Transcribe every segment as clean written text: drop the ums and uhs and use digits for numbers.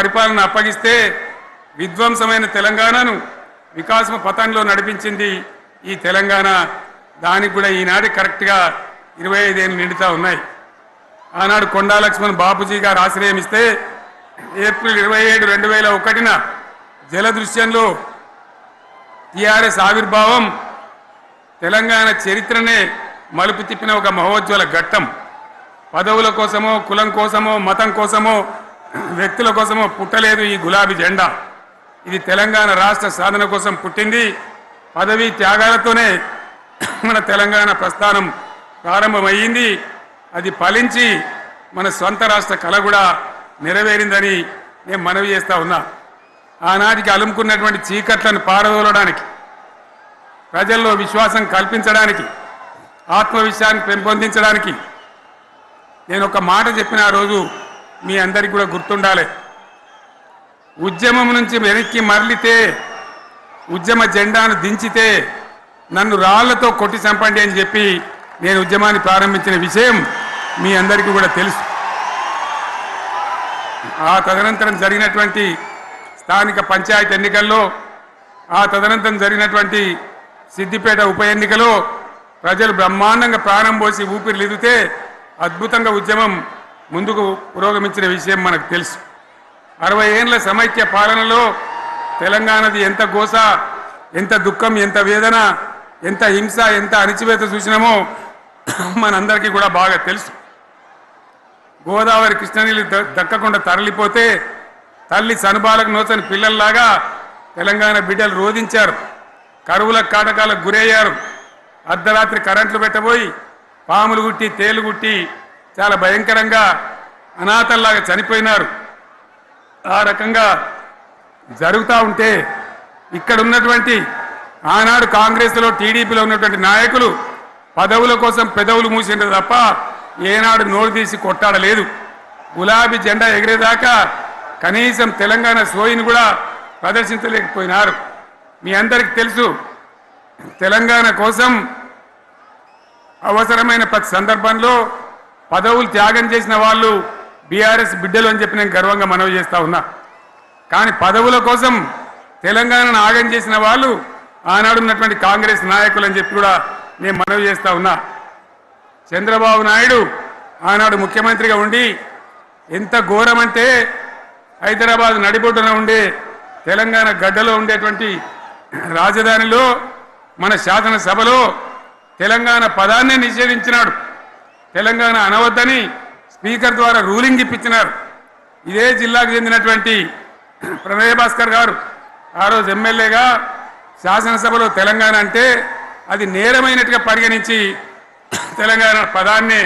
పరిపాలన అప్పగిస్తే విధ్వంసమైన తెలంగాణను వికాసం పథంలో నడిపించింది ఈ తెలంగాణ. దానికి కూడా ఈనాడు కరెక్ట్గా 25 ఏళ్ళు నిండుతా ఉన్నాయి. ఆనాడు కొండా లక్ష్మణ్ బాపూజీ గారు ఆశ్రయం ఇస్తే ఏప్రిల్ 27, 2001 జలదృశ్యంలో టీఆర్ఎస్ ఆవిర్భావం తెలంగాణ చరిత్రనే మలుపు తిప్పిన ఒక మహోజ్వల ఘట్టం. పదవుల కోసమో, కులం కోసమో, మతం కోసమో, వ్యక్తుల కోసమో పుట్టలేదు ఈ గులాబీ జెండా. ఇది తెలంగాణ రాష్ట్ర సాధన కోసం పుట్టింది. పదవీ త్యాగాలతోనే మన తెలంగాణ ప్రస్థానం ప్రారంభమైంది. అది ఫలించి మన సొంత రాష్ట్ర కళ కూడా నెరవేరిందని నేను మనవి చేస్తా ఉన్నా. ఆనాటికి అలుముకున్నటువంటి చీకట్లను పారదోలడానికి, ప్రజల్లో విశ్వాసం కల్పించడానికి, ఆత్మవిశ్వాసాన్ని పెంపొందించడానికి నేను ఒక మాట చెప్పిన ఆ రోజు మీ అందరికీ కూడా గుర్తుండాలి. ఉద్యమం నుంచి వెనక్కి మరలితే, ఉద్యమ జెండాను దించితే నన్ను రాళ్లతో కొట్టి చంపండి అని చెప్పి నేను ఉద్యమాన్ని ప్రారంభించిన విషయం మీ అందరికీ కూడా తెలుసు. ఆ తదనంతరం జరిగినటువంటి స్థానిక పంచాయతీ ఎన్నికల్లో, ఆ తదనంతరం జరిగినటువంటి సిద్దిపేట ఉప ఎన్నికలో ప్రజలు బ్రహ్మాండంగా ప్రాణం పోసి ఊపిరిలిదితే అద్భుతంగా ఉద్యమం ముందుకు పురోగమించిన విషయం మనకు తెలుసు. 60 ఏళ్ల సమైక్య పాలనలో తెలంగాణది ఎంత గోస, ఎంత దుఃఖం, ఎంత వేదన, ఎంత హింస, ఎంత అణిచివేత చూసినామో మనందరికీ కూడా బాగా తెలుసు. గోదావరి కృష్ణనీళ్ళు దక్కకుండా తరలిపోతే తల్లి సనుబాలకు నోచని పిల్లల్లాగా తెలంగాణ బిడ్డలు రోధించారు. కరువుల కాటకాలకు గురయ్యారు. అర్ధరాత్రి కరెంట్లు పెట్టబోయి పాములు గుట్టి, తేలు గుట్టి చాలా భయంకరంగా అనాథల్లాగా చనిపోయినారు. ఆ రకంగా జరుగుతూ ఉంటే ఇక్కడ ఉన్నటువంటి ఆనాడు కాంగ్రెస్లో, టీడీపీలో ఉన్నటువంటి నాయకులు పదవుల కోసం పెదవులు మూసిండ్రు తప్ప ఏనాడు నోరు తీసి కొట్టాడలేదు. గులాబీ జెండా ఎగిరేదాకా కనీసం తెలంగాణ సోయిని కూడా ప్రదర్శించలేకపోయినారు. మీ అందరికీ తెలుసు, తెలంగాణ కోసం అవసరమైన ప్రతి సందర్భంలో పదవులు త్యాగం చేసిన వాళ్ళు బీఆర్ఎస్ బిడ్డలు అని చెప్పి నేను గర్వంగా మనవి చేస్తా ఉన్నా. కానీ పదవుల కోసం తెలంగాణను ఆగం చేసిన వాళ్ళు ఆనాడు ఉన్నటువంటి కాంగ్రెస్ నాయకులు అని చెప్పి కూడా నేను మనవి చేస్తా ఉన్నా. చంద్రబాబు నాయుడు ఆనాడు ముఖ్యమంత్రిగా ఉండి ఎంత ఘోరమంటే హైదరాబాద్ నడిబొడ్డున ఉండే తెలంగాణ గడ్డలో ఉండేటువంటి రాజధానిలో మన శాసనసభలో తెలంగాణ పదాన్నే నిషేధించినాడు. తెలంగాణ అనవద్దని స్పీకర్ ద్వారా రూలింగ్ ఇప్పించినారు. ఇదే జిల్లాకు చెందినటువంటి ప్రణయ్ భాస్కర్ గారు ఆ రోజు ఎమ్మెల్యేగా శాసనసభలో తెలంగాణ అంటే అది నేరమైనట్టుగా పరిగణించి తెలంగాణ పదాన్నే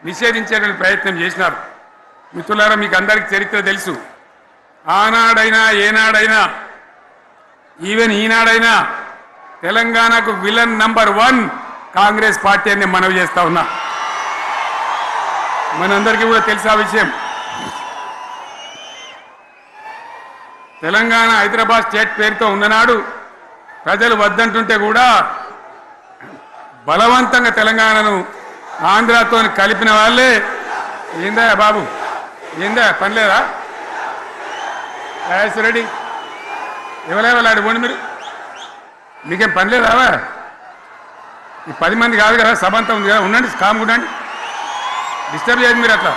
నిషేధించేటువంటి ప్రయత్నం చేసినారు. మిత్రులారా, మీకు అందరికీ చరిత్ర తెలుసు. ఆనాడైనా ఏనాడైనా ఈవెన్ ఈనాడైనా తెలంగాణకు విలన్ నంబర్ 1 కాంగ్రెస్ పార్టీ అని మనవి చేస్తా ఉన్నా. మనందరికీ కూడా తెలుసు ఆ విషయం. తెలంగాణ హైదరాబాద్ స్టేట్ పేరుతో ఉన్ననాడు ప్రజలు వద్దంటుంటే కూడా బలవంతంగా తెలంగాణను ఆంధ్రాతో కలిపిన వాళ్ళే. ఏందా బాబు, ఏందా పనిలేదా? రెడ్డి ఎవరెవలాడు పోండి, మీరు మీకేం పనిలేదావా? ఈ 10 మంది కాదు కదా, సభ అంతా ఉంది కదా, ఉండండి, కామ్ ఉండండి, డిస్టర్బ్ చేయదు మీరు. అట్లా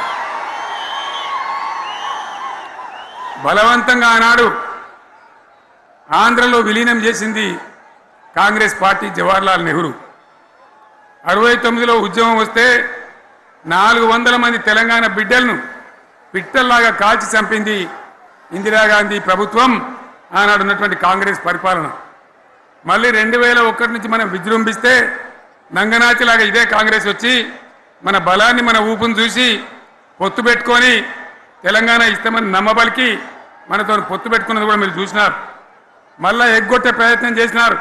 బలవంతంగా ఆనాడు ఆంధ్రలో విలీనం చేసింది కాంగ్రెస్ పార్టీ, జవహర్లాల్ నెహ్రూ. 69లో ఉద్యమం వస్తే 400 మంది తెలంగాణ బిడ్డలను పిట్టల్లాగా కాల్చి చంపింది ఇందిరాగాంధీ ప్రభుత్వం, ఆనాడు ఉన్నటువంటి కాంగ్రెస్ పరిపాలన. మళ్ళీ 2001 నుంచి మనం విజృంభిస్తే నంగనాచిలాగా ఇదే కాంగ్రెస్ వచ్చి మన బలాన్ని, మన ఊపును చూసి పొత్తు పెట్టుకొని తెలంగాణ ఇస్తామని నమ్మబలికి మనతో పొత్తు పెట్టుకున్నది కూడా మీరు చూసినారు. మళ్ళా ఎగ్గొట్టే ప్రయత్నం చేసినారు.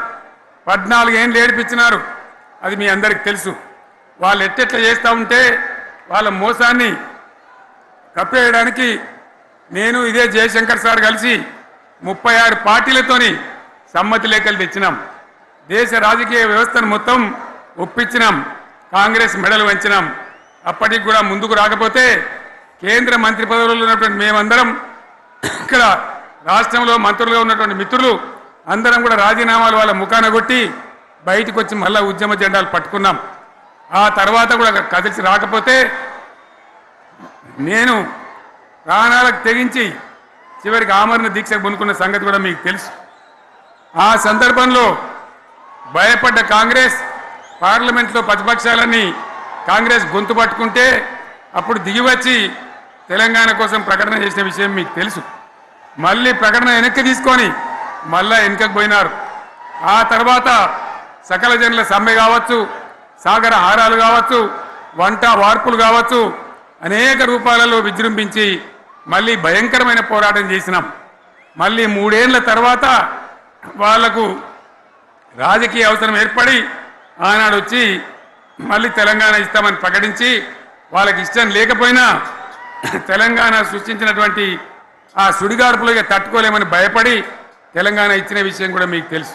14 ఏళ్ళు ఏడిపించినారు. అది మీ అందరికి తెలుసు. వాళ్ళు ఎట్టెట్లా చేస్తూ ఉంటే వాళ్ళ మోసాన్ని కప్పేయడానికి నేను ఇదే జయశంకర్ సార్ కలిసి 36 పార్టీలతోని సమ్మతి లేఖలు తెచ్చినాం. దేశ రాజకీయ వ్యవస్థను మొత్తం ఒప్పించినాం. కాంగ్రెస్ మెడలు వంచినాం. అప్పటికి కూడా ముందుకు రాకపోతే కేంద్ర మంత్రి పదవుల్లో ఉన్నటువంటి మేమందరం ఇక్కడ రాష్ట్రంలో మంత్రులుగా ఉన్నటువంటి మిత్రులు అందరం కూడా రాజీనామాలు వాళ్ళ ముఖాన కొట్టి బయటకు వచ్చి మళ్ళా ఉద్యమ జెండాలు పట్టుకున్నాం. ఆ తర్వాత కూడా కదిలిసి రాకపోతే నేను ప్రాణాలకు తెగించి చివరికి ఆమరణ దీక్షకు పునుకున్న సంగతి కూడా మీకు తెలుసు. ఆ సందర్భంలో భయపడ్డ కాంగ్రెస్ పార్లమెంట్లో ప్రతిపక్షాలన్నీ కాంగ్రెస్ గొంతు పట్టుకుంటే అప్పుడు దిగివచ్చి తెలంగాణ కోసం ప్రకటన చేసిన విషయం మీకు తెలుసు. మళ్ళీ ప్రకటన వెనక్కి తీసుకొని మళ్ళా వెనుకకు పోయినారు. ఆ తర్వాత సకల జనుల సమ్మె కావచ్చు, సాగర హారాలు కావచ్చు, వంట వార్పులు కావచ్చు, అనేక రూపాలలో విజృంభించి మళ్ళీ భయంకరమైన పోరాటం చేసినాం. మళ్ళీ 3 ఏళ్ల తర్వాత వాళ్లకు రాజకీయ అవసరం ఏర్పడి ఆనాడు వచ్చి మళ్ళీ తెలంగాణ ఇస్తామని ప్రకటించి వాళ్ళకి ఇష్టం లేకపోయినా తెలంగాణ సృష్టించినటువంటి ఆ సుడిగార్పులుగా తట్టుకోలేమని భయపడి తెలంగాణ ఇచ్చిన విషయం కూడా మీకు తెలుసు.